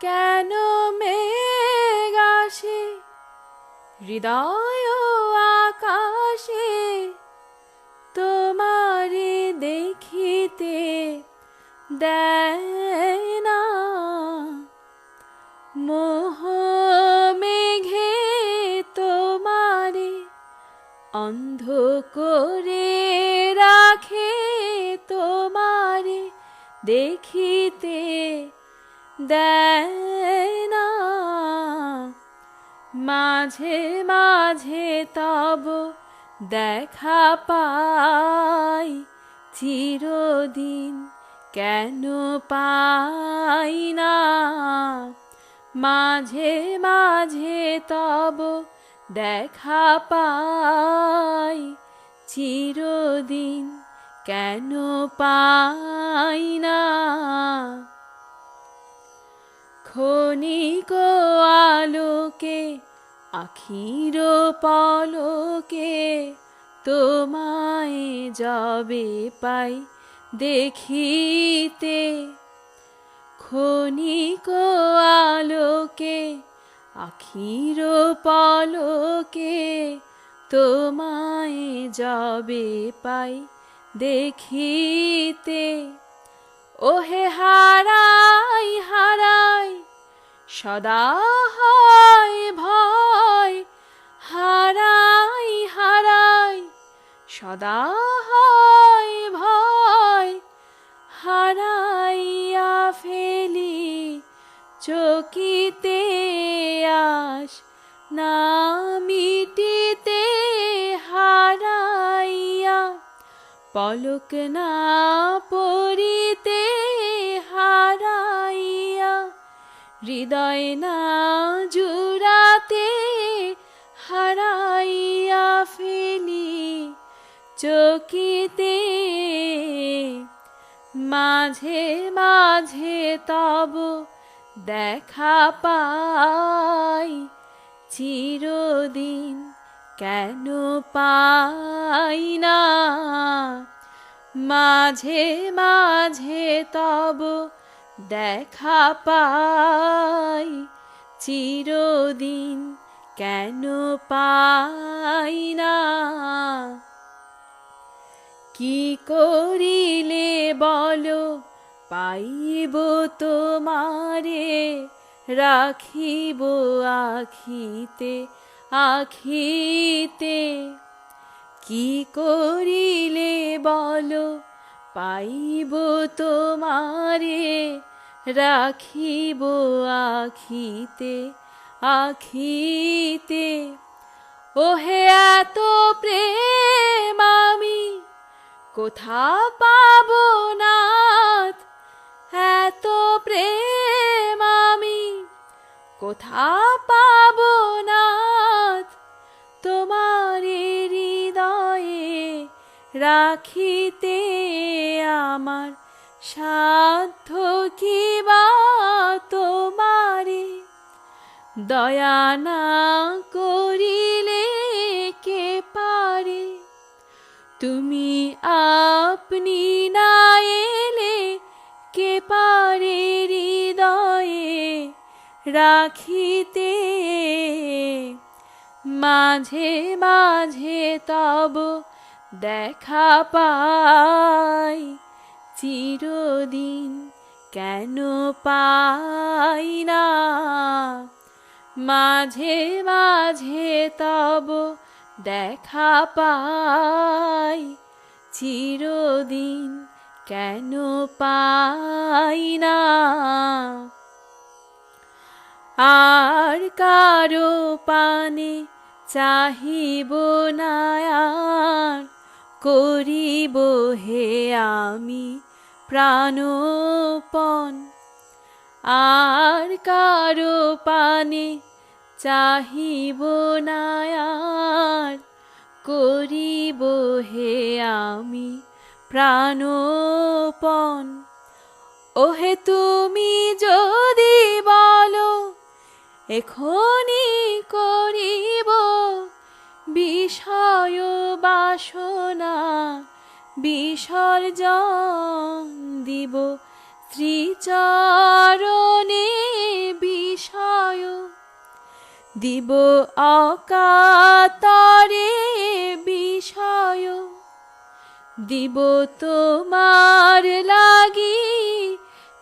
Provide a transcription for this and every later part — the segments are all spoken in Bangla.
কেন মেঘ আসে হৃদয় আকাশে তোমারে দেখিতে দেয় না। মোহ মেঘে তোমারে অন্ধ করে রাখে, তোমারে দেখিতে দেয় না। মাঝে মাঝে তব দেখা পাই, চিরদিন কেন পাই না। মাঝে মাঝে তব দেখা পাই, চিরদিন কেন পাই না। ক্ষণিক আলোকে আখির পলকে তোমায় যবে পাই দেখিতে। ক্ষণিক আলোকে আখির পলকে তোমায় যবে পাই দেখিতে। ওহে হারাই হারাই সদা হয় ভয়, হারাই হারাই সদা হয় ভয়। হারাইয়া ফেলি চকিতে আস না মিটিতে। হারাইয়া পলক না পড়িতে, হারাইয়া হৃদয় না জুড়াতে। হারাইয়া ফেলি চকিতে, মাঝে মাঝে তব দেখা পাই, চিরদিন কেন পাই না। মাঝে মাঝে তব দেখা পাই, চিরদিন কেন পাই না। কি করিলে বলো পাইব তোমারে, রাখিব আখিতে আখিতে। কি করিলে বলো পাইব তোমারে, রাখিব আখিতে আখিতে। ওহে এত প্রেম আমি কোথা পাবো নাথ, এত প্রেম আমি কোথা পাবো নাথ। তোমারে হৃদয়ে রাখিতে আমার সাধ্য কি বা তোমারে। দয়া না করিলে কে পারে, তুমি আপনি না এলে কে পারে হৃদয়ে রাখিতে। মাঝে মাঝে তব দেখা পাই, চিরদিন কেন পাই না। মাঝে মাঝে তব দেখা পাই, চিরদিন কেন পাই না। আর কারো পানে চাহিব না আর, করিব হে আমি প্রাণপণ। আর কারো পানে চাহিব না আর, করিব হে আমি প্রাণপণ। ওহে তুমি যদি বলো এখনি করিব, বিষয় বাসনা বিসর্জন দিব শ্রীচরণে বিষয় দিব অকাতরে বিষয় দিব তোমার লাগি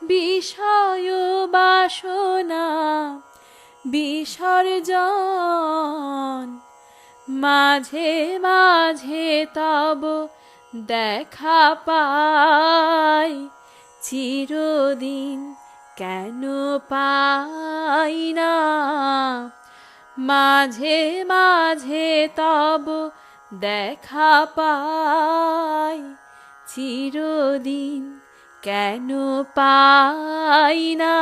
বিষয় বাসনা বিসর্জন মাঝে মাঝে তব দেখা পাই চিরদিন কেন পাই না মাঝে মাঝে তব দেখা পাই চিরদিন কেন পাই না।